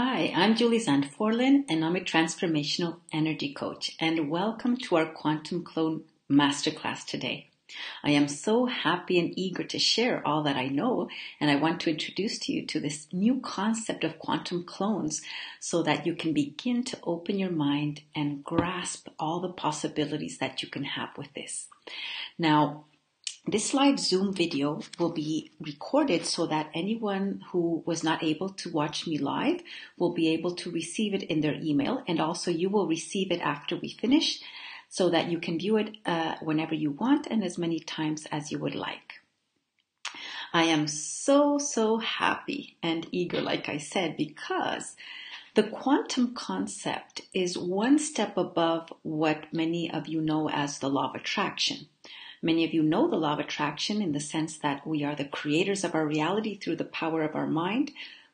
Hi, I'm Julie Zandvoorlin, and I'm a transformational energy coach, and welcome to our Quantum Clone Masterclass today. I am so happy and eager to share all that I know, and I want to introduce to you to this new concept of quantum clones so that you can begin to open your mind and grasp all the possibilities that you can have with this. Now, this live Zoom video will be recorded so that anyone who was not able to watch me live will be able to receive it in their email, and also you will receive it after we finish so that you can view it whenever you want and as many times as you would like. I am so happy and eager, like I said, because the quantum concept is one step above what many of you know as the law of attraction. Many of you know the law of attraction in the sense that we are the creators of our reality through the power of our mind,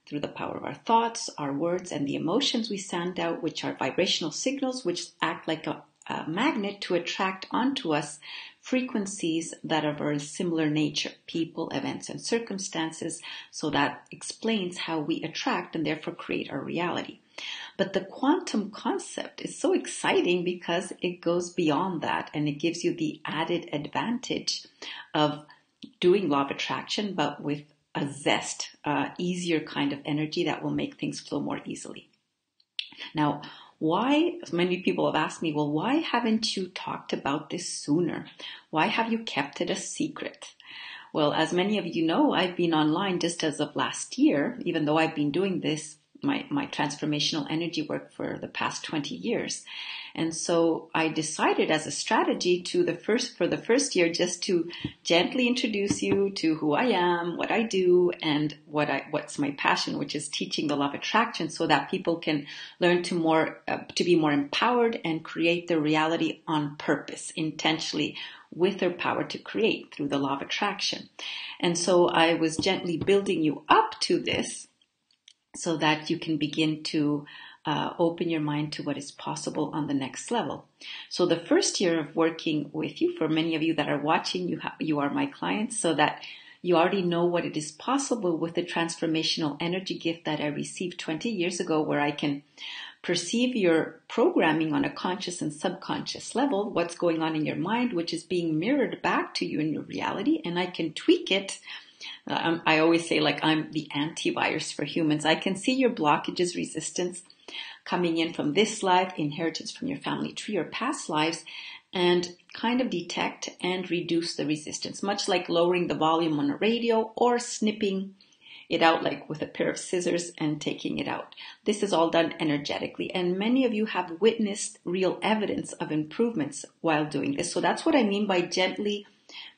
through the power of our thoughts, our words, and the emotions we send out, which are vibrational signals which act like a magnet to attract onto us frequencies that are of a similar nature, people, events, and circumstances. So that explains how we attract and therefore create our reality. But the quantum concept is so exciting because it goes beyond that, and it gives you the added advantage of doing law of attraction, but with a zest, easier kind of energy that will make things flow more easily. Now, why, many people have asked me, well, why haven't you talked about this sooner? Why have you kept it a secret? Well, as many of you know, I've been online just as of last year, even though I've been doing this my transformational energy work for the past 20 years. And so I decided as a strategy for the first year just to gently introduce you to who I am, what I do, and what's my passion, which is teaching the law of attraction so that people can learn to be more empowered and create their reality on purpose, intentionally, with their power to create through the law of attraction. And so I was gently building you up to this so that you can begin to open your mind to what is possible on the next level. So the first year of working with you, for many of you that are watching, you are my clients, so that you already know what it is possible with the transformational energy gift that I received 20 years ago, where I can perceive your programming on a conscious and subconscious level, what's going on in your mind, which is being mirrored back to you in your reality, and I can tweak it. I always say, like, I'm the antivirus for humans. I can see your blockages, resistance coming in from this life, inheritance from your family tree or past lives, and kind of detect and reduce the resistance, much like lowering the volume on a radio or snipping it out like with a pair of scissors and taking it out. This is all done energetically, and many of you have witnessed real evidence of improvements while doing this. So that's what I mean by gently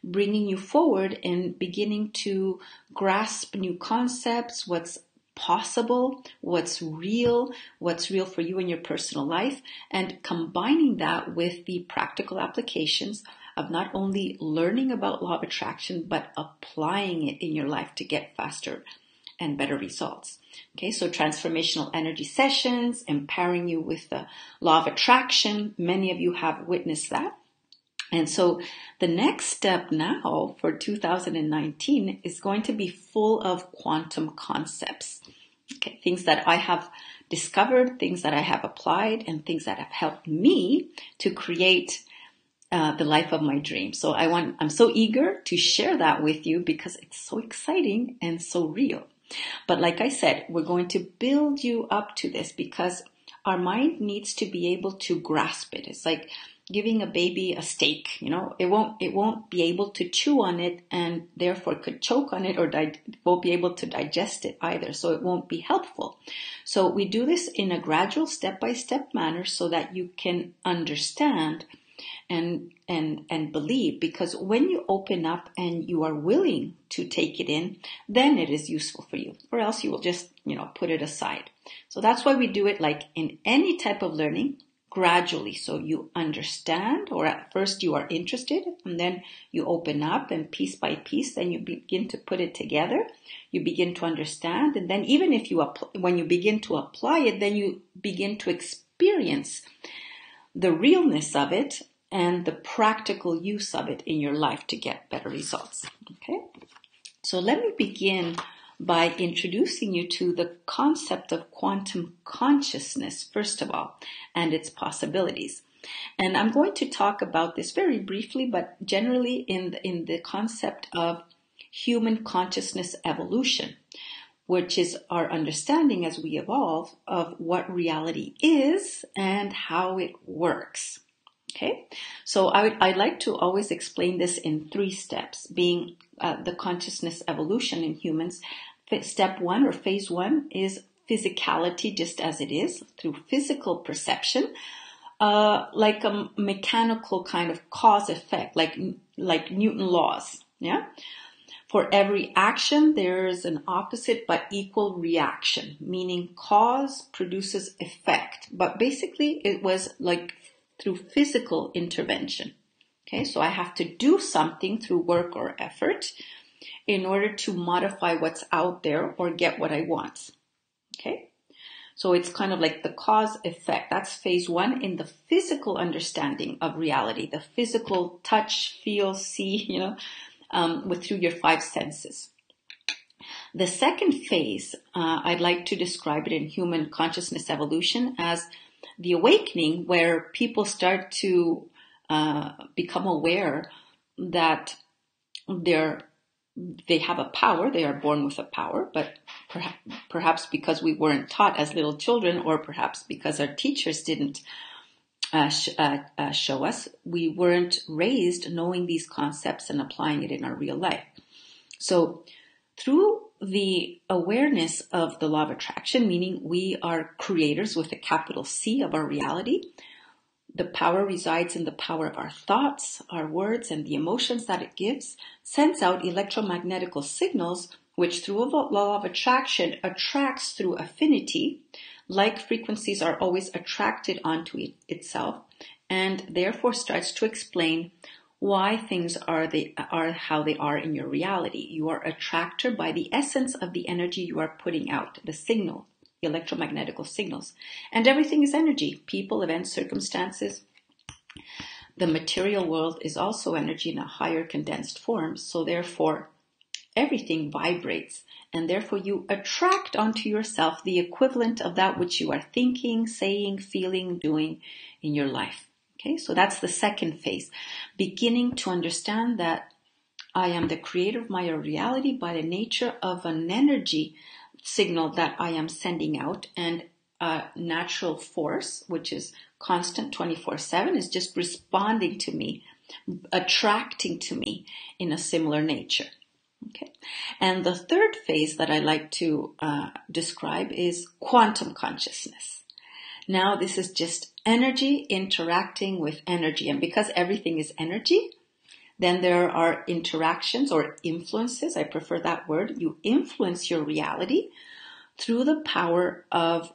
bringing you forward and beginning to grasp new concepts, what's possible, what's real for you in your personal life, and combining that with the practical applications of not only learning about law of attraction, but applying it in your life to get faster and better results. Okay, so transformational energy sessions, empowering you with the law of attraction. Many of you have witnessed that. And so the next step now for 2019 is going to be full of quantum concepts. Okay, things that I have discovered, things that I have applied, and things that have helped me to create the life of my dreams. So I'm so eager to share that with you because it's so exciting and so real. But like I said, we're going to build you up to this because our mind needs to be able to grasp it. It's like giving a baby a steak, it won't be able to chew on it and therefore could choke on it or won't be able to digest it either. So it won't be helpful. So we do this in a gradual step-by-step manner so that you can understand and believe, because when you open up and you are willing to take it in, then it is useful for you, or else you will just, put it aside. So that's why we do it like in any type of learning, gradually. So you understand, or at first you are interested, and then you open up, and piece by piece, then you begin to put it together. You begin to understand, and then even if when you begin to apply it, then you begin to experience the realness of it and the practical use of it in your life to get better results. Okay, so let me begin by introducing you to the concept of quantum consciousness, first of all, and its possibilities. And I'm going to talk about this very briefly, but generally in the concept of human consciousness evolution, which is our understanding as we evolve of what reality is and how it works. Okay, so I'd like to always explain this in 3 steps, being the consciousness evolution in humans. Step 1 or phase 1 is physicality just as it is, through physical perception, like a mechanical kind of cause-effect, like Newton laws, yeah? For every action, there's an opposite but equal reaction, meaning cause produces effect. But basically, it was like through physical intervention. Okay, so I have to do something through work or effort in order to modify what's out there or get what I want. Okay, so it's kind of like the cause effect. That's phase 1 in the physical understanding of reality, the physical touch, feel, see, through your 5 senses. The second phase, I'd like to describe it in human consciousness evolution as the awakening, where people start to become aware that they have a power, they are born with a power, but perhaps because we weren't taught as little children, or perhaps because our teachers didn't show us, we weren't raised knowing these concepts and applying it in our real life. So through the awareness of the law of attraction, meaning we are creators with a capital C of our reality, the power resides in the power of our thoughts, our words, and the emotions that it gives, sends out electromagnetical signals, which through a law of attraction attracts through affinity. Like frequencies are always attracted onto itself, and therefore starts to explain why things are how they are in your reality. You are attractor by the essence of the energy you are putting out, the signal, electromagnetical signals. And everything is energy, people, events, circumstances. The material world is also energy in a higher condensed form, so therefore everything vibrates, and therefore you attract onto yourself the equivalent of that which you are thinking, saying, feeling, doing in your life. Okay, so that's the second phase, beginning to understand that I am the creator of my reality by the nature of an energy signal that I am sending out, and a natural force, which is constant 24/7, is just responding to me, attracting to me in a similar nature. Okay, and the third phase that I like to describe is quantum consciousness. Now, this is just energy interacting with energy. And because everything is energy, then there are interactions or influences. I prefer that word. You influence your reality through the power of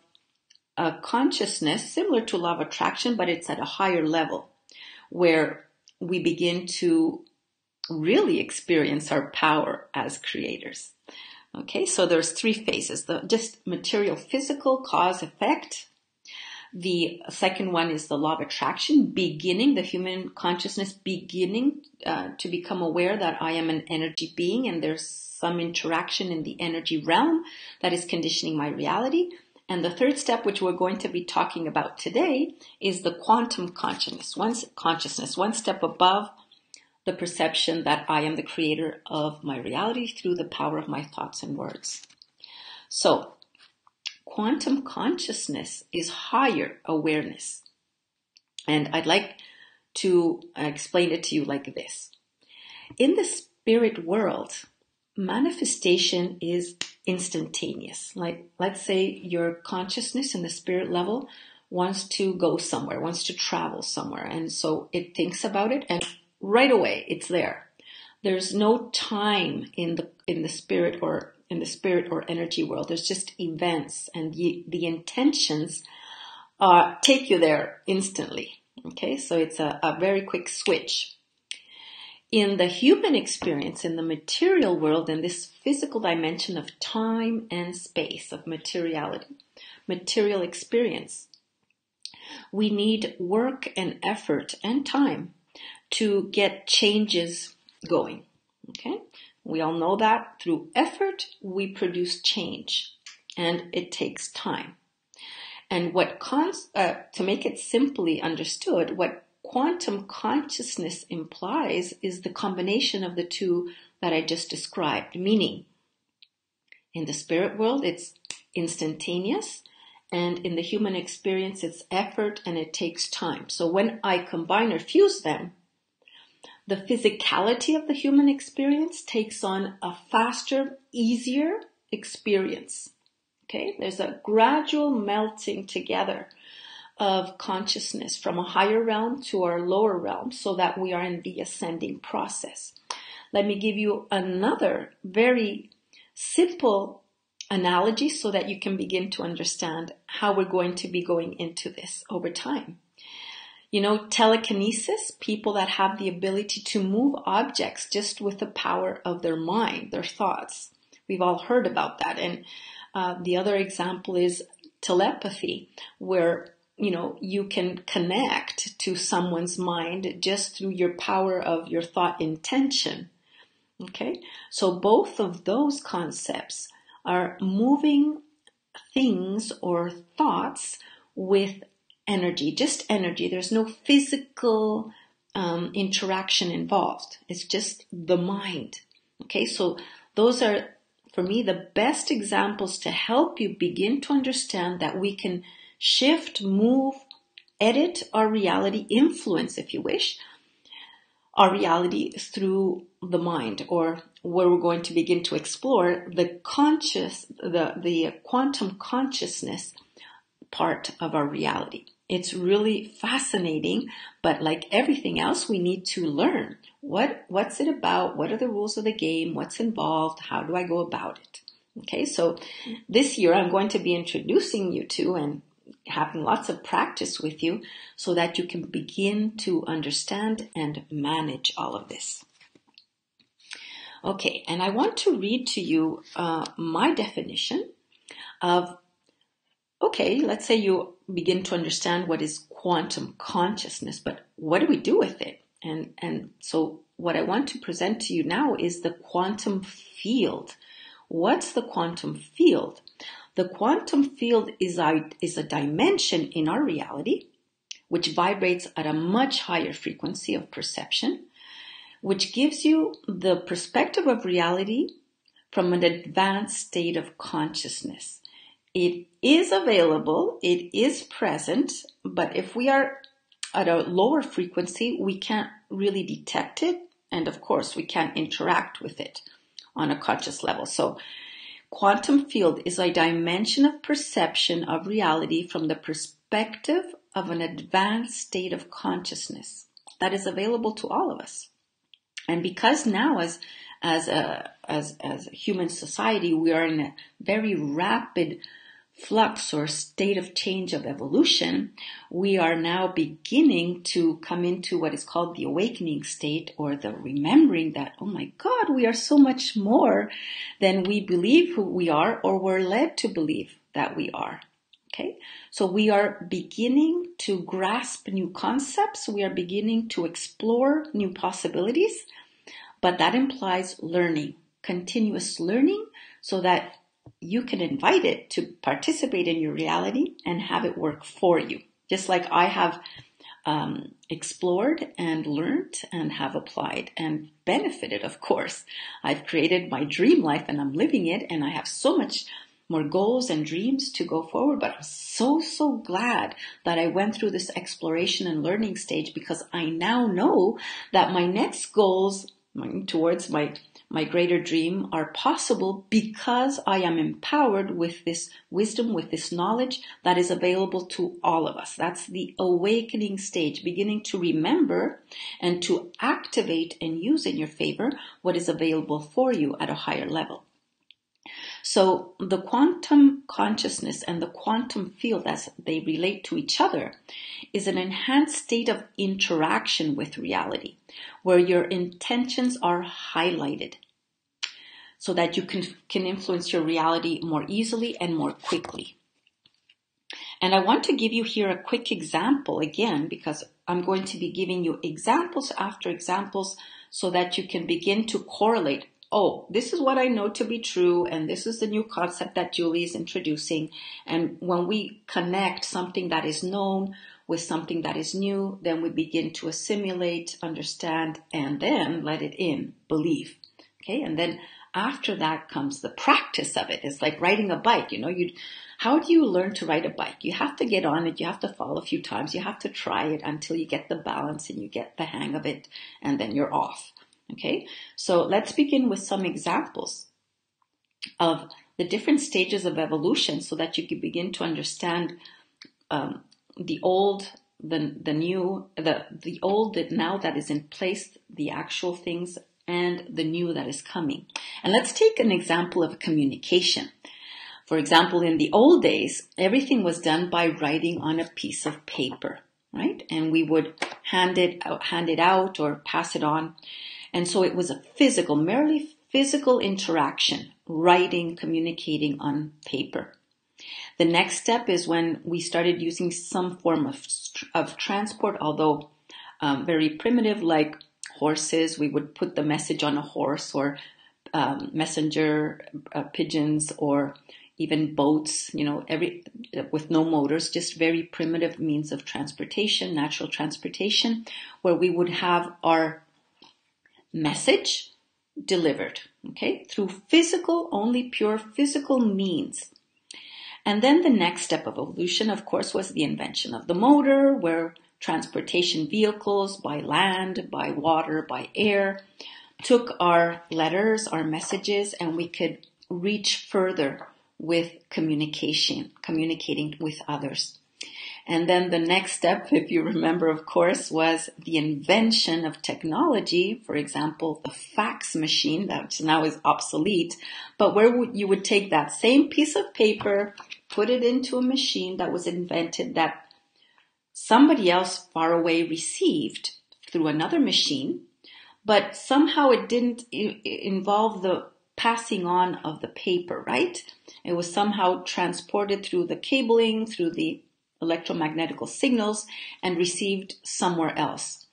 a consciousness, similar to law of attraction, but it's at a higher level, where we begin to really experience our power as creators. Okay, so there's 3 phases. The just material, physical, cause, effect. The second one is the law of attraction, beginning, the human consciousness beginning to become aware that I am an energy being and there's some interaction in the energy realm that is conditioning my reality. And the third step, which we're going to be talking about today, is the quantum consciousness, one step above the perception that I am the creator of my reality through the power of my thoughts and words. So, quantum consciousness is higher awareness. And I'd like to explain it to you like this. In the spirit world, manifestation is instantaneous. Like, let's say your consciousness in the spirit level wants to go somewhere, wants to travel somewhere. And so it thinks about it and right away it's there. There's no time in the spirit or energy world. There's just events, and the intentions take you there instantly. Okay, so it's a very quick switch. In the human experience, in the material world, in this physical dimension of time and space, of materiality, material experience, we need work and effort and time to get changes going. Okay, We all know that through effort, we produce change, and it takes time. And to make it simply understood, what quantum consciousness implies is the combination of the two that I just described, meaning in the spirit world, it's instantaneous, and in the human experience, it's effort and it takes time. So when I combine or fuse them, the physicality of the human experience takes on a faster, easier experience. Okay, there's a gradual melting together of consciousness from a higher realm to our lower realm so that we are in the ascending process. Let me give you another very simple analogy so that you can begin to understand how we're going to be going into this over time. You know, telekinesis, people that have the ability to move objects just with the power of their mind, their thoughts. We've all heard about that. And the other example is telepathy, where, you know, you can connect to someone's mind just through your power of your thought intention. Okay, so both of those concepts are moving things or thoughts with energy, just energy. There's no physical interaction involved. It's just the mind. Okay, so those are, for me, the best examples to help you begin to understand that we can shift, move, edit our reality, influence, if you wish, our reality through the mind, or where we're going to begin to explore the quantum consciousness part of our reality. It's really fascinating, but like everything else, we need to learn. What's it about? What are the rules of the game? What's involved? How do I go about it? Okay, so this year I'm going to be introducing you to and having lots of practice with you so that you can begin to understand and manage all of this. Okay, and I want to read to you my definition of, okay, let's say you begin to understand what is quantum consciousness, but what do we do with it? And so what I want to present to you now is the quantum field. What's the quantum field? The quantum field is a dimension in our reality which vibrates at a much higher frequency of perception, which gives you the perspective of reality from an advanced state of consciousness. It is available, it is present, but if we are at a lower frequency, we can't really detect it, and of course, we can't interact with it on a conscious level. So quantum field is a dimension of perception of reality from the perspective of an advanced state of consciousness that is available to all of us. And because now as a human society, we are in a very rapid flux or state of change of evolution, we are now beginning to come into what is called the awakening state, or the remembering that, oh my God, we are so much more than we believe who we are, or we're led to believe that we are. Okay, so we are beginning to grasp new concepts. We are beginning to explore new possibilities, but that implies learning, continuous learning, so that you can invite it to participate in your reality and have it work for you. Just like I have explored and learned and have applied and benefited, of course. I've created my dream life and I'm living it, and I have so much more goals and dreams to go forward. But I'm so glad that I went through this exploration and learning stage, because I now know that my next goals towards my greater dream are possible because I am empowered with this wisdom, with this knowledge that is available to all of us. That's the awakening stage, beginning to remember and to activate and use in your favor what is available for you at a higher level. So the quantum consciousness and the quantum field, as they relate to each other, is an enhanced state of interaction with reality, where your intentions are highlighted so that you can influence your reality more easily and more quickly. And I want to give you here a quick example again, because I'm going to be giving you examples after examples so that you can begin to correlate. oh, this is what I know to be true, and this is the new concept that Julie is introducing. And when we connect something that is known with something that is new, then we begin to assimilate, understand, and then let it in, believe. Okay, and then after that comes the practice of it. It's like riding a bike. How do you learn to ride a bike? You have to get on it. You have to fall a few times. You have to try it until you get the balance and you get the hang of it, and then you're off. Okay, so let's begin with some examples of the different stages of evolution so that you can begin to understand the old, the new, the old that now that is in place, the actual things, and the new that is coming. And let's take an example of communication. For example, in the old days, everything was done by writing on a piece of paper, right? And we would hand it out or pass it on. And so it was a merely physical interaction, writing, communicating on paper. The next step is when we started using some form of transport, although very primitive, like horses. We would put the message on a horse, or messenger pigeons, or even boats, with no motors, just very primitive means of transportation, natural transportation, where we would have our message delivered, okay, through only pure physical means. And then the next step of evolution, of course, was the invention of the motor, where transportation vehicles by land, by water, by air took our letters, our messages, and we could reach further with communicating with others. And then the next step, if you remember, of course, was the invention of technology. For example, the fax machine, that now is obsolete, but where you would take that same piece of paper, put it into a machine that was invented, that somebody else far away received through another machine, but somehow it didn't involve the passing on of the paper, right? It was somehow transported through the cabling, through the electromagnetical signals, and received somewhere else.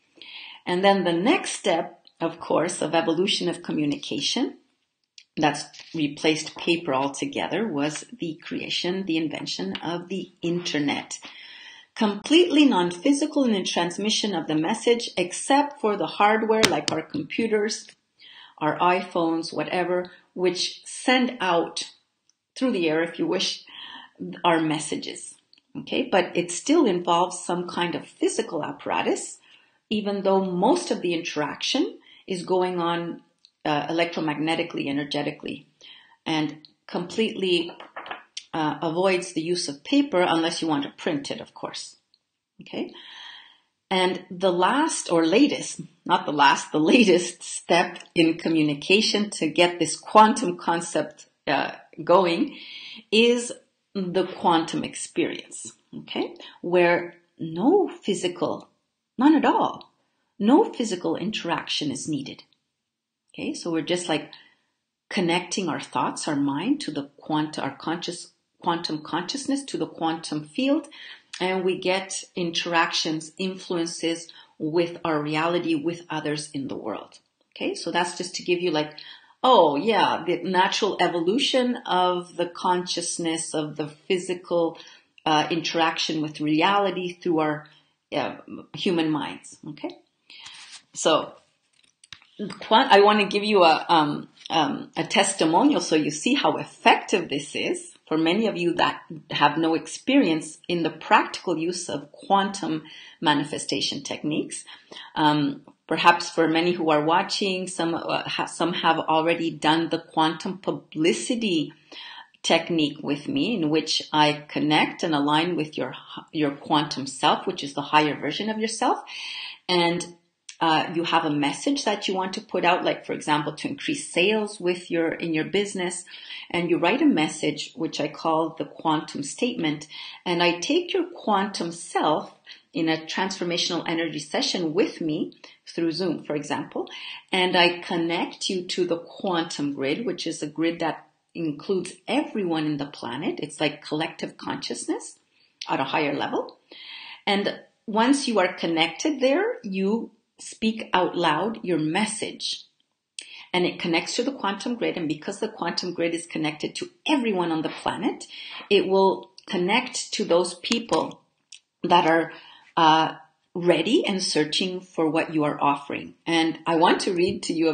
And then the next step, of course, of evolution of communication, that's replaced paper altogether, was the invention of the internet. Completely non-physical in the transmission of the message, except for the hardware like our computers, our iPhones, whatever, which send out through the air, if you wish, our messages. Okay, but it still involves some kind of physical apparatus, even though most of the interaction is going on electromagnetically, energetically, and completely avoids the use of paper unless you want to print it, of course. Okay, and the latest step in communication to get this quantum concept going is the quantum experience, okay, where none at all, no physical interaction is needed. Okay, so we're just like connecting our thoughts, our mind to our quantum consciousness to the quantum field, and we get interactions, influences with our reality with others in the world. Okay, so that's just to give you the natural evolution of the consciousness of the physical interaction with reality through our human minds. Okay, so I want to give you a testimonial so you see how effective this is for many of you that have no experience in the practical use of quantum manifestation techniques. Perhaps for many who are watching, some have already done the quantum publicity technique with me, in which I connect and align with your quantum self, which is the higher version of yourself. And you have a message that you want to put out, like, for example, to increase sales in your business. And you write a message, which I call the quantum statement. And I take your quantum self in a transformational energy session with me through Zoom, for example, and I connect you to the quantum grid, which is a grid that includes everyone in the planet. It's like collective consciousness at a higher level. And once you are connected there, you speak out loud your message. and it connects to the quantum grid. And because the quantum grid is connected to everyone on the planet, it will connect to those people that are ready and searching for what you are offering. And I want to read to you a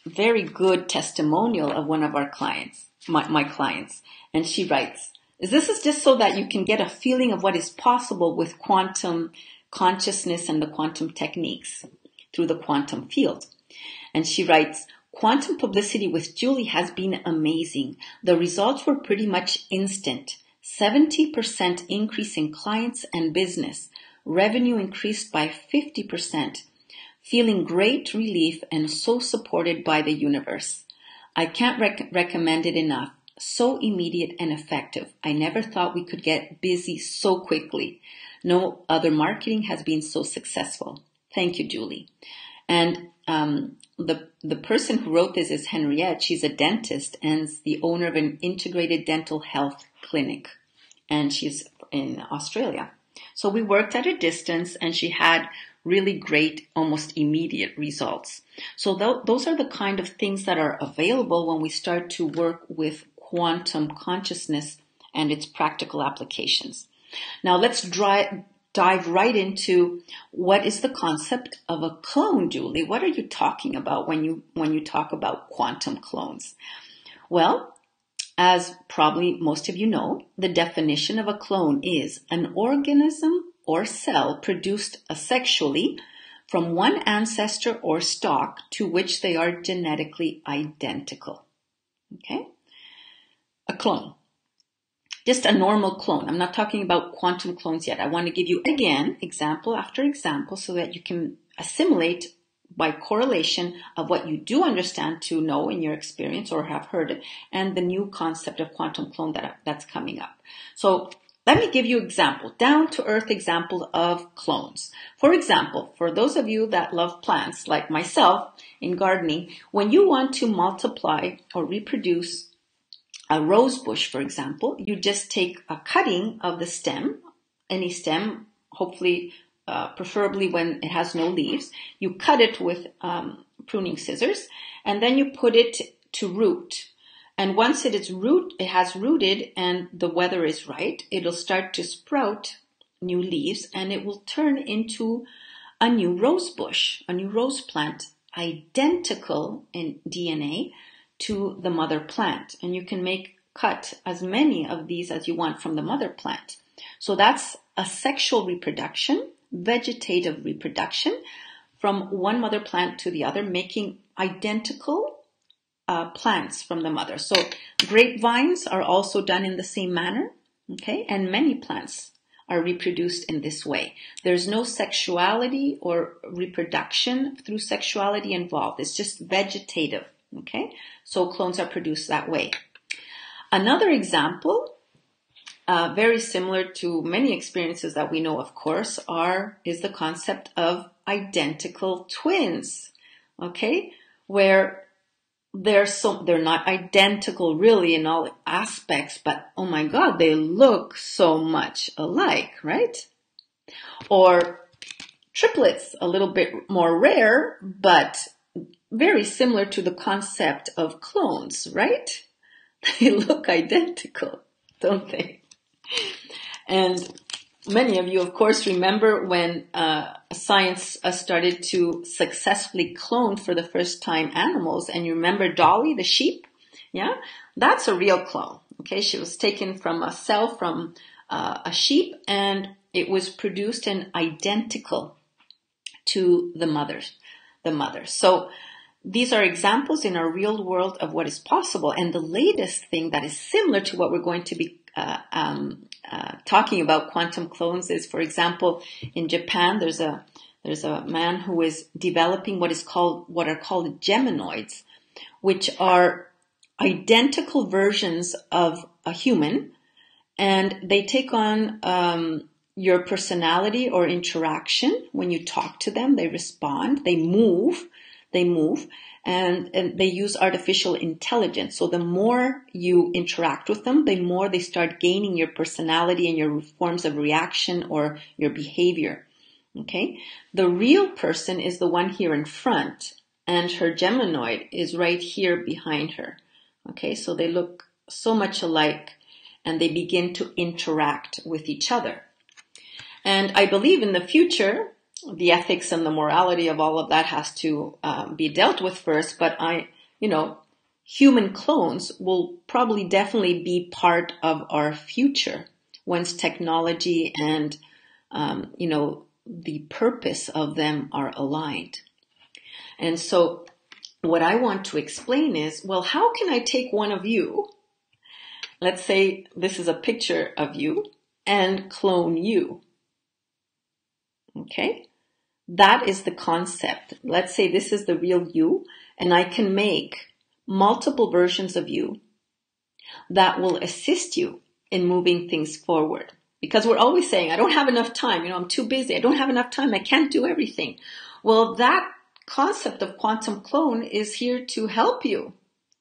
very good testimonial of one of our clients, my clients. And she writes, this is just so that you can get a feeling of what is possible with quantum consciousness and the quantum techniques through the quantum field. And she writes, quantum publicity with Julie has been amazing. The results were pretty much instant. 70% increase in clients and business. Revenue increased by 50%. Feeling great relief and so supported by the universe. I can't recommend it enough. So immediate and effective. I never thought we could get busy so quickly. No other marketing has been so successful. Thank you, Julie. And the person who wrote this is Henriette. She's a dentist and is the owner of an integrated dental health clinic. And she's in Australia. So we worked at a distance and she had really great, almost immediate results. So those are the kind of things that are available when we start to work with quantum consciousness and its practical applications. Now let's dive right into what is the concept of a clone, Julie? What are you talking about when you talk about quantum clones? Well, as probably most of you know, the definition of a clone is an organism or cell produced asexually from one ancestor or stock to which they are genetically identical. Okay? A clone. Just a normal clone. I'm not talking about quantum clones yet. I want to give you, again, example after example so that you can assimilate by correlation of what you do understand to know in your experience or have heard and the new concept of quantum clone that's coming up. So let me give you example, down to earth example of clones. For example, for those of you that love plants like myself in gardening, when you want to multiply or reproduce a rose bush, for example, you just take a cutting of the stem, any stem, hopefully preferably when it has no leaves. You cut it with pruning scissors, and then you put it to root. And once it has rooted and the weather is right, it'll start to sprout new leaves and it will turn into a new rose bush, a new rose plant, identical in DNA to the mother plant. And you can cut as many of these as you want from the mother plant. So that's asexual reproduction, vegetative reproduction from one mother plant to the other, making identical plants from the mother. So grapevines are also done in the same manner, okay? And many plants are reproduced in this way. There's no sexuality or reproduction through sexuality involved. It's just vegetative, okay? So clones are produced that way. Another example, very similar to many experiences that we know, of course, is the concept of identical twins, okay? Where they're not identical really in all aspects, but oh my God, they look so much alike, right? Or triplets, a little bit more rare, but very similar to the concept of clones, right? They look identical, don't they? And many of you, of course, remember when science started to successfully clone for the first time animals. And you remember Dolly, the sheep? Yeah, that's a real clone. Okay, she was taken from a cell from a sheep, and it was produced and identical to the mother. So these are examples in our real world of what is possible. And the latest thing that is similar to what we're going to be talking about quantum clones is, for example, in Japan, there's a man who is developing what are called geminoids, which are identical versions of a human, and they take on your personality or interaction. When you talk to them, they respond, they move, and they use artificial intelligence. So the more you interact with them, the more they start gaining your personality and your forms of reaction or your behavior. Okay? The real person is the one here in front. and her Geminoid is right here behind her. Okay, so they look so much alike and they begin to interact with each other. And I believe in the future, the ethics and the morality of all of that has to be dealt with first, but human clones will probably definitely be part of our future once technology and, the purpose of them are aligned. And so what I want to explain is, well, how can I take one of you, let's say this is a picture of you, and clone you? Okay? That is the concept. Let's say this is the real you, and I can make multiple versions of you that will assist you in moving things forward. Because we're always saying, I don't have enough time, I'm too busy, I don't have enough time, I can't do everything. Well, that concept of quantum clone is here to help you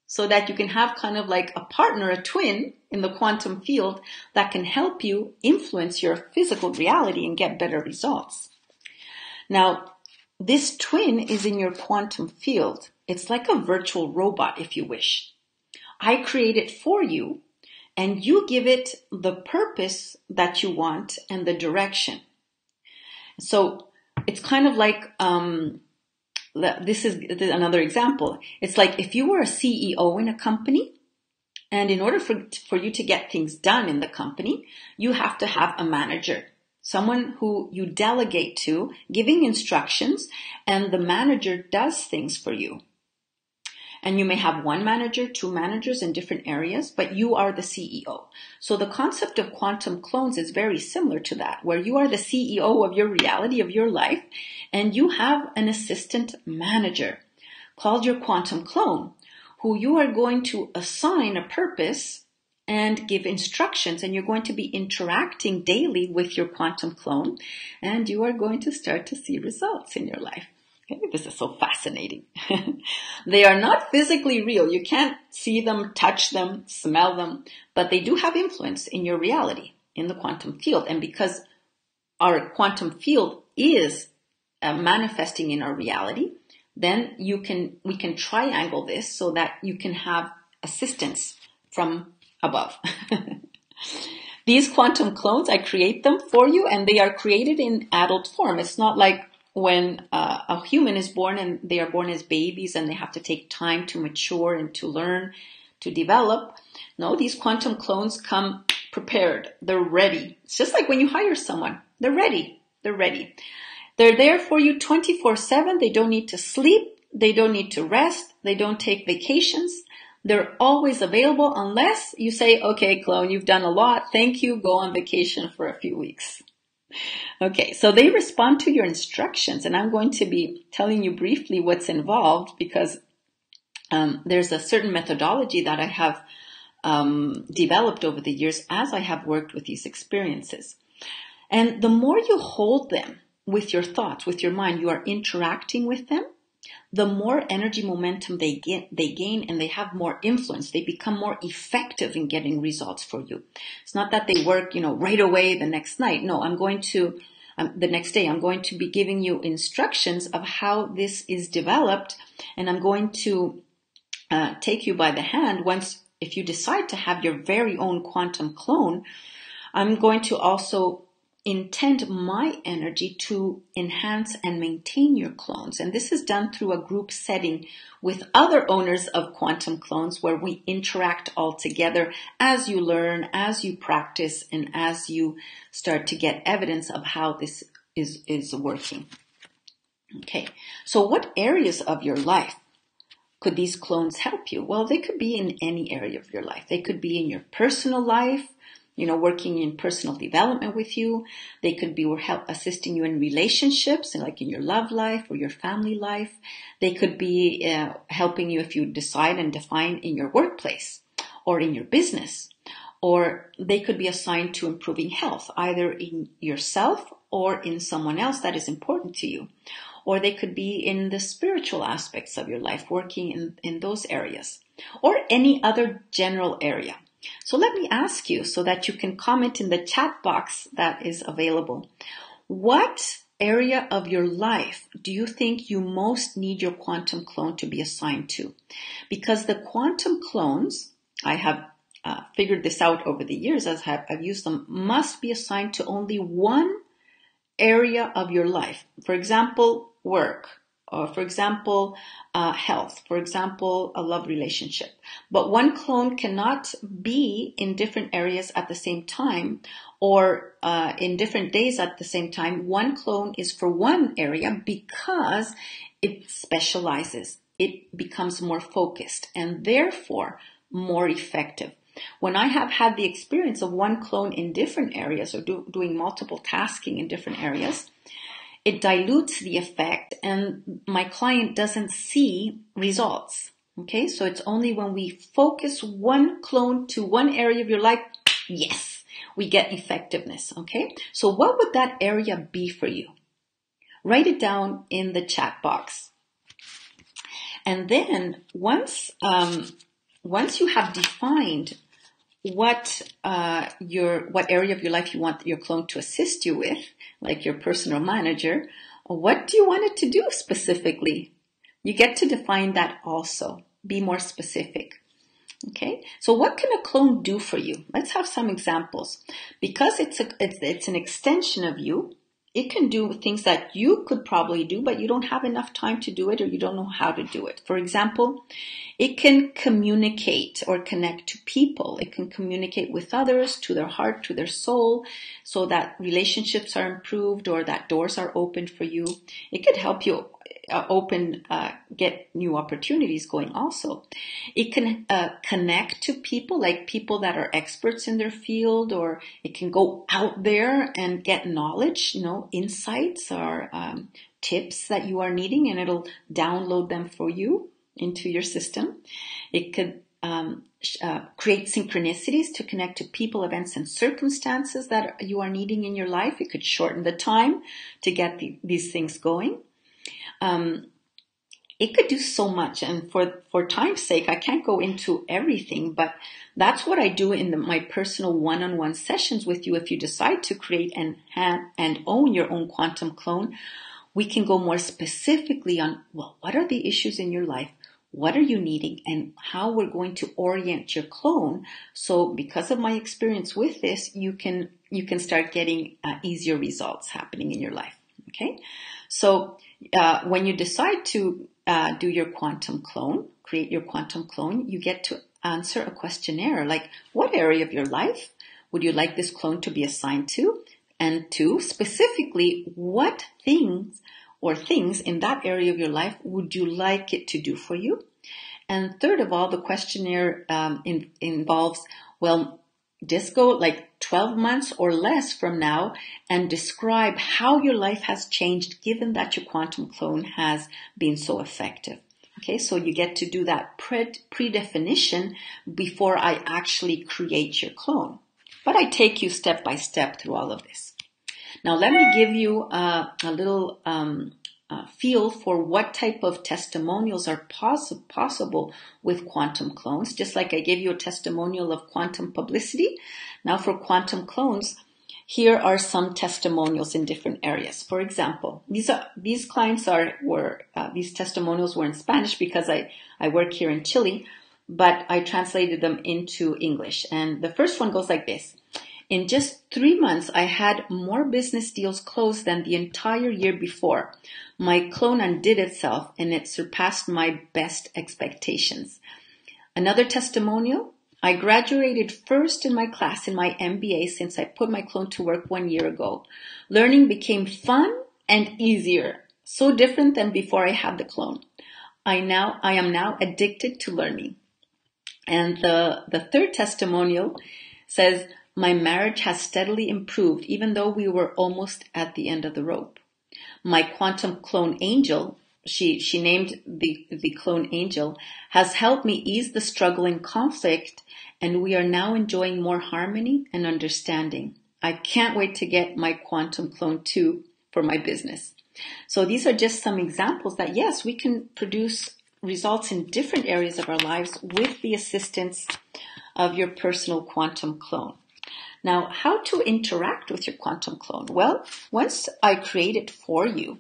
so that you can have kind of like a partner, a twin in the quantum field that can help you influence your physical reality and get better results. Now, this twin is in your quantum field. It's like a virtual robot, if you wish. I create it for you, and you give it the purpose that you want and the direction. So it's kind of like, this is another example. It's like if you were a CEO in a company, and in order for you to get things done in the company, you have to have a manager. Someone who you delegate to, giving instructions, and the manager does things for you. And you may have one manager, two managers in different areas, but you are the CEO. So the concept of quantum clones is very similar to that, where you are the CEO of your reality, of your life, and you have an assistant manager called your quantum clone, who you are going to assign a purpose and give instructions, and you're going to be interacting daily with your quantum clone, and you are going to start to see results in your life. Okay, this is so fascinating. They are not physically real. You can't see them, touch them, smell them, but they do have influence in your reality, in the quantum field. And because our quantum field is manifesting in our reality, then we can triangle this so that you can have assistance from above. These quantum clones, I create them for you, and they are created in adult form. It's not like when a human is born and they are born as babies and they have to take time to mature and to learn, to develop. No, these quantum clones come prepared. They're ready. It's just like when you hire someone. They're ready. They're ready. They're there for you 24/7. They don't need to sleep. They don't need to rest. They don't take vacations. They're always available unless you say, okay, clone, you've done a lot. Thank you. Go on vacation for a few weeks. Okay, so they respond to your instructions, and I'm going to be telling you briefly what's involved because there's a certain methodology that I have developed over the years as I have worked with these experiences. And the more you hold them with your thoughts, with your mind, you are interacting with them, the more energy momentum they gain, and they have more influence. They become more effective in getting results for you. It's not that they work, right away the next night. No, the next day, I'm going to be giving you instructions of how this is developed, and I'm going to take you by the hand if you decide to have your very own quantum clone. I'm going to also intend my energy to enhance and maintain your clones. And this is done through a group setting with other owners of quantum clones where we interact all together as you learn, as you practice, and as you start to get evidence of how this is working. Okay, so what areas of your life could these clones help you? Well, they could be in any area of your life. They could be in your personal life, working in personal development with you. They could be assisting you in relationships, like in your love life or your family life. They could be helping you if you decide and define in your workplace or in your business. Or they could be assigned to improving health, either in yourself or in someone else that is important to you. Or they could be in the spiritual aspects of your life, working in those areas. Or any other general area. So let me ask you so that you can comment in the chat box that is available. What area of your life do you think you most need your quantum clone to be assigned to? Because the quantum clones, I have figured this out over the years as I've used them, must be assigned to only one area of your life. For example, work, or for example, health, for example, a love relationship. But one clone cannot be in different areas at the same time, or in different days at the same time. One clone is for one area because it specializes. It becomes more focused and therefore more effective. When I have had the experience of one clone in different areas, or doing multiple tasking in different areas, it dilutes the effect and my client doesn't see results. Okay, so it's only when we focus one clone to one area of your life, yes, we get effectiveness. Okay, so what would that area be for you? Write it down in the chat box. And then once you have defined what area of your life you want your clone to assist you with, like your personal manager, what do you want it to do specifically? You get to define that also. Be more specific. Okay, so what can a clone do for you? Let's have some examples. Because it's an extension of you, it can do things that you could probably do, but you don't have enough time to do it, or you don't know how to do it. For example, it can communicate or connect to people. It can communicate with others, to their heart, to their soul, so that relationships are improved or that doors are opened for you. It could help you get new opportunities going also. It can connect to people, like people that are experts in their field, or it can go out there and get knowledge, insights or tips that you are needing, and it'll download them for you into your system. It could create synchronicities to connect to people, events, and circumstances that you are needing in your life. It could shorten the time to get these things going. It could do so much, and for time's sake, I can't go into everything, but that's what I do in my personal one-on-one sessions with you. If you decide to create and own your own quantum clone, we can go more specifically on, what are the issues in your life? What are you needing, and how we're going to orient your clone. So because of my experience with this, you can start getting easier results happening in your life. Okay. So when you decide to do your quantum clone, create your quantum clone, you get to answer a questionnaire like, what area of your life would you like this clone to be assigned to? And two, specifically, what things in that area of your life would you like it to do for you? And third of all, the questionnaire involves, just go like 12 months or less from now and describe how your life has changed given that your quantum clone has been so effective. Okay, so you get to do that pre-definition before I actually create your clone. But I take you step by step through all of this. Now let me give you a little feel for what type of testimonials are possible with quantum clones. Just like I gave you a testimonial of quantum publicity, now for quantum clones, here are some testimonials in different areas. For example, these testimonials were in Spanish because I work here in Chile, but I translated them into English. And the first one goes like this. In just 3 months, I had more business deals closed than the entire year before. My clone undid itself and it surpassed my best expectations. Another testimonial, I graduated first in my class in my MBA since I put my clone to work 1 year ago. Learning became fun and easier, so different than before I had the clone. I am now addicted to learning. And the third testimonial says, my marriage has steadily improved even though we were almost at the end of the rope. My quantum clone angel, she named the clone angel, has helped me ease the struggle and conflict, and we are now enjoying more harmony and understanding. I can't wait to get my quantum clone too for my business. So these are just some examples that yes, we can produce results in different areas of our lives with the assistance of your personal quantum clone. Now, how to interact with your quantum clone? Well, once I create it for you,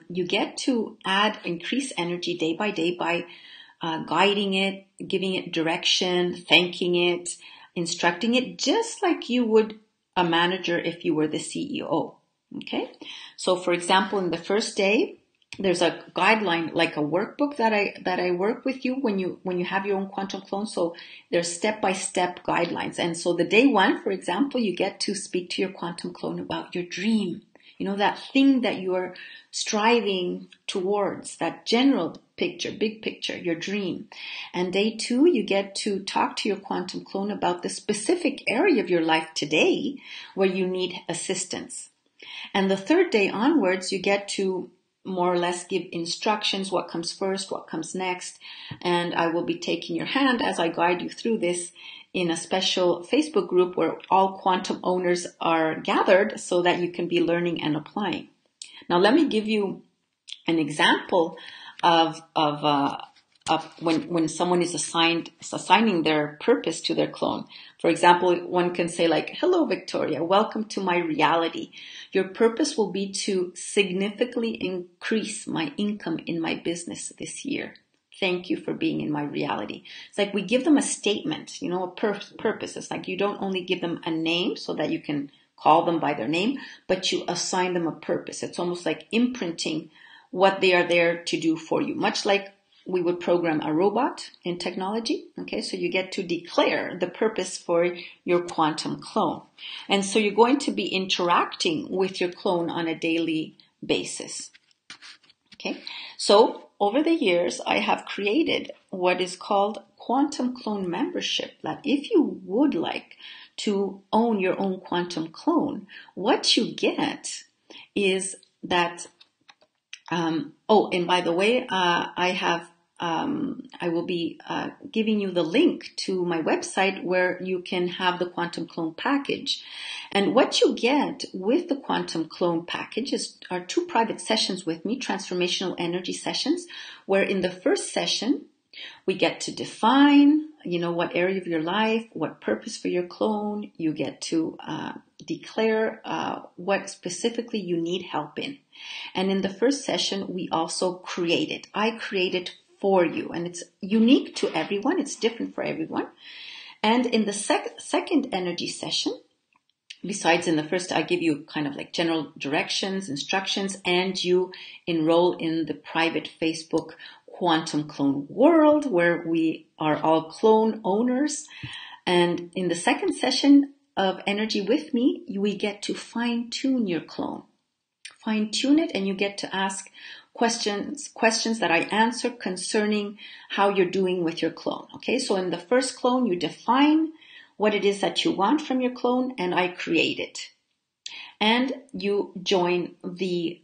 you get to increase energy day by day by guiding it, giving it direction, thanking it, instructing it, just like you would a manager if you were the CEO. Okay? So for example, in the first day, there's a guideline, like a workbook that I work with you when you have your own quantum clone. So there's step-by-step guidelines. And so the day one, for example, you get to speak to your quantum clone about your dream. You know, that thing that you are striving towards, that general picture, big picture, your dream. And day two, you get to talk to your quantum clone about the specific area of your life today where you need assistance. And the third day onwards, you get to more or less give instructions, what comes first, what comes next. And I will be taking your hand as I guide you through this in a special Facebook group where all quantum owners are gathered so that you can be learning and applying. Now, let me give you an example of when someone is assigning their purpose to their clone. For example, one can say like, "Hello, Victoria, welcome to my reality. Your purpose will be to significantly increase my income in my business this year. Thank you for being in my reality." It's like we give them a statement, you know, a purpose. It's like you don't only give them a name so that you can call them by their name, but you assign them a purpose. It's almost like imprinting what they are there to do for you, much like we would program a robot in technology. Okay, so you get to declare the purpose for your quantum clone. And so you're going to be interacting with your clone on a daily basis. Okay, so over the years, I have created what is called quantum clone membership, that if you would like to own your own quantum clone, what you get is that, and by the way, I will be giving you the link to my website where you can have the quantum clone package. And what you get with the quantum clone package are 2 private sessions with me, transformational energy sessions, where in the first session, we get to define, you know, what area of your life, what purpose for your clone. You get to declare what specifically you need help in. And in the first session, we also create it. I create it for you, and it's unique to everyone. It's different for everyone. And in the second energy session, besides in the first, I give you kind of like general directions, instructions, and you enroll in the private Facebook Quantum Clone World where we are all clone owners. And in the second session of Energy with me, we get to fine-tune your clone. Fine-tune it, and you get to ask questions that I answer concerning how you're doing with your clone. Okay, so in the first clone, you define what it is that you want from your clone, and I create it. And you join the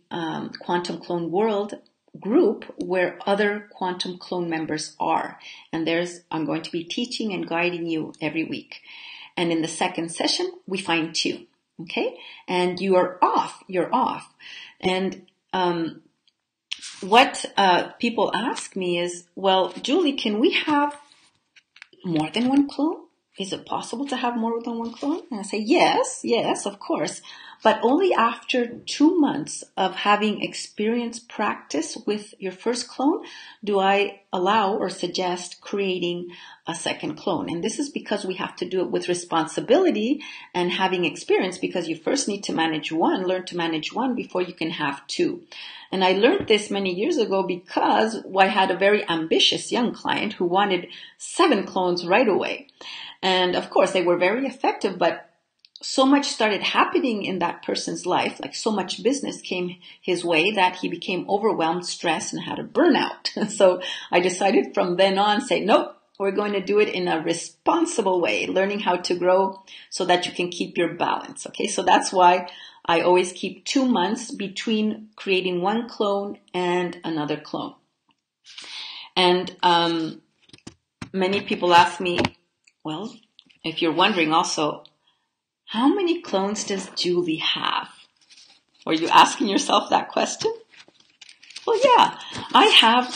Quantum Clone World group where other Quantum Clone members are. And I'm going to be teaching and guiding you every week. And in the second session, we fine-tune. Okay, and you're off. And what people ask me is, well, Julie, can we have more than one clone? Is it possible to have more than one clone? And I say, yes, of course. But only after 2 months of having experience practice with your first clone do I allow or suggest creating a second clone. And this is because we have to do it with responsibility and having experience, because you first need to learn to manage one before you can have 2. And I learned this many years ago because I had a very ambitious young client who wanted 7 clones right away. And of course, they were very effective, but so much started happening in that person's life, like so much business came his way that he became overwhelmed, stressed, and had a burnout. So I decided from then on, say, nope, we're going to do it in a responsible way, learning how to grow so that you can keep your balance. Okay, so that's why I always keep 2 months between creating one clone and another clone. And many people ask me, well, if you're wondering also, how many clones does Julie have? Were you asking yourself that question? Well, yeah, I have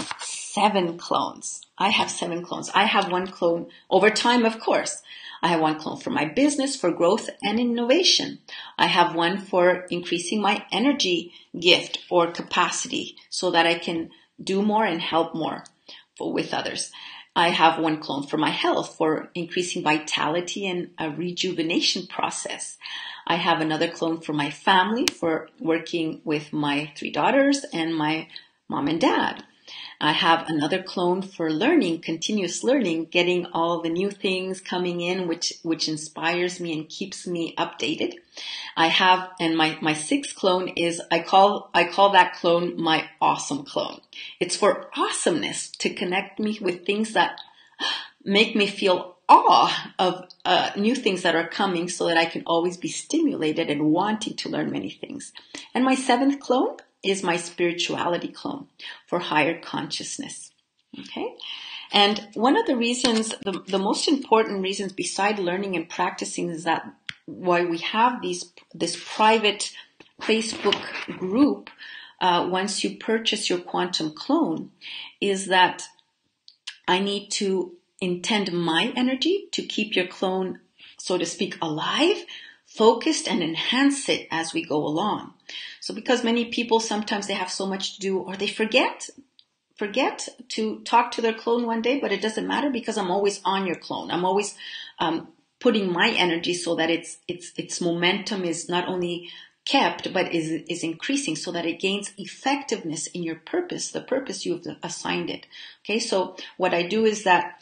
7 clones. I have 7 clones. I have one clone over time, of course. I have one clone for my business, for growth and innovation. I have one for increasing my energy gift or capacity so that I can do more and help more with others. I have one clone for my health, for increasing vitality and a rejuvenation process. I have another clone for my family, for working with my 3 daughters and my mom and dad. I have another clone for learning, continuous learning, getting all the new things coming in, which inspires me and keeps me updated. I have, and my 6th clone is, I call that clone my awesome clone. It's for awesomeness, to connect me with things that make me feel awe of new things that are coming, so that I can always be stimulated and wanting to learn many things. And my 7th clone is my spirituality clone, for higher consciousness. Okay? And one of the reasons, the most important reasons beside learning and practicing, is that why we have this private Facebook group once you purchase your quantum clone, is that I need to intend my energy to keep your clone, so to speak, alive, focused, and enhance it as we go along. So because many people, sometimes they have so much to do, or they forget to talk to their clone one day, but it doesn't matter, because I'm always on your clone. I'm always putting my energy so that its momentum is not only kept, but is increasing, so that it gains effectiveness in your purpose, the purpose you've assigned it. Okay, so what I do is that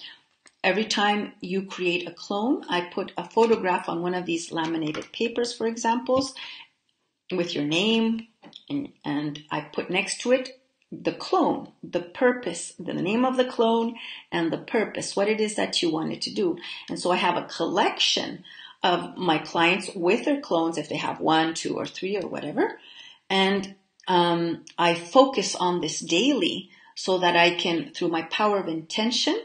every time you create a clone, I put a photograph on one of these laminated papers, for examples, with your name, and I put next to it the clone, the purpose, the name of the clone, and the purpose, what it is that you want it to do. And so I have a collection of my clients with their clones, if they have 1, 2, or 3, or whatever. And I focus on this daily, so that I can, through my power of intention,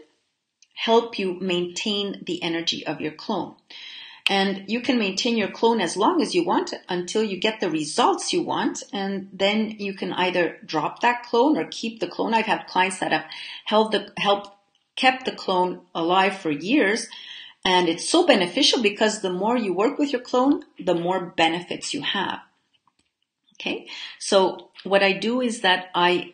help you maintain the energy of your clone. And you can maintain your clone as long as you want, until you get the results you want. And then you can either drop that clone or keep the clone. I've had clients that have kept the clone alive for years. And it's so beneficial, because the more you work with your clone, the more benefits you have. Okay. So what I do is that I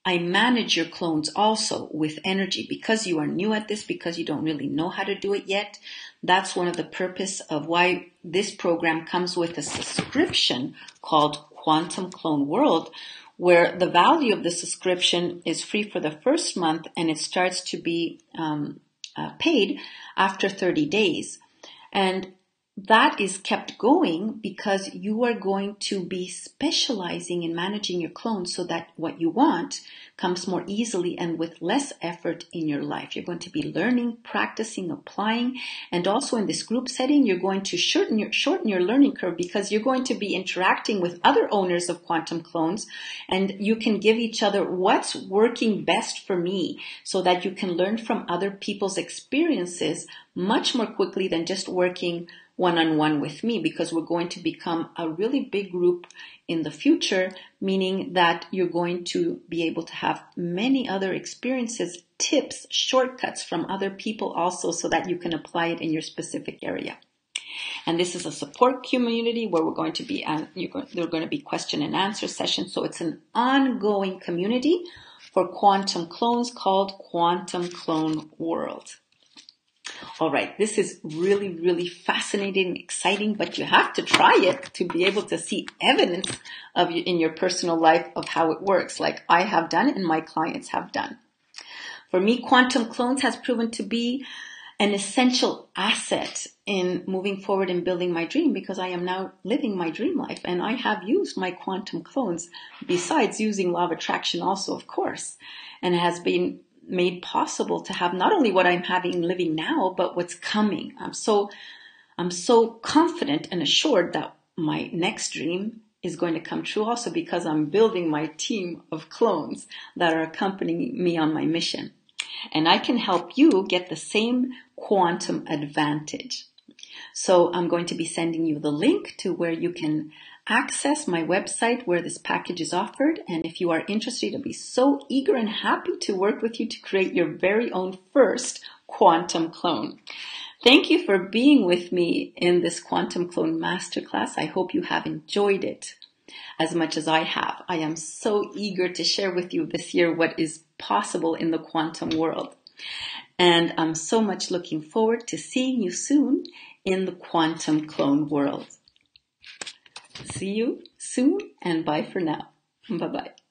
manage your clones also with energy, because you are new at this, because you don't really know how to do it yet. That's one of the purpose of why this program comes with a subscription called Quantum Clone World, where the value of the subscription is free for the first month, and it starts to be paid after 30 days. And that is kept going because you are going to be specializing in managing your clones, so that what you want comes more easily and with less effort in your life. You're going to be learning, practicing, applying, and also in this group setting, you're going to shorten your learning curve, because you're going to be interacting with other owners of quantum clones, and you can give each other what's working best for me, so that you can learn from other people's experiences much more quickly than just working one-on-one with me, because we're going to become a really big group in the future, meaning that you're going to be able to have many other experiences, tips, shortcuts from other people also, so that you can apply it in your specific area. And this is a support community where we're going to be, there are going to be question and answer sessions. So it's an ongoing community for quantum clones called Quantum Clone World. All right, this is really, really fascinating and exciting, but you have to try it to be able to see evidence of in your personal life of how it works, like I have done and my clients have done. For me, quantum clones has proven to be an essential asset in moving forward and building my dream, because I am now living my dream life, and I have used my quantum clones besides using law of attraction also, of course, and it has been made possible to have not only what I'm living now, but what's coming. I'm so confident and assured that my next dream is going to come true also, because I'm building my team of clones that are accompanying me on my mission. And I can help you get the same quantum advantage. So I'm going to be sending you the link to where you can access my website where this package is offered. And if you are interested, I'll be so eager and happy to work with you to create your very own first quantum clone. Thank you for being with me in this Quantum Clone Masterclass. I hope you have enjoyed it as much as I have. I am so eager to share with you this year what is possible in the quantum world. And I'm so much looking forward to seeing you soon in the quantum clone world. See you soon and bye for now. Bye-bye.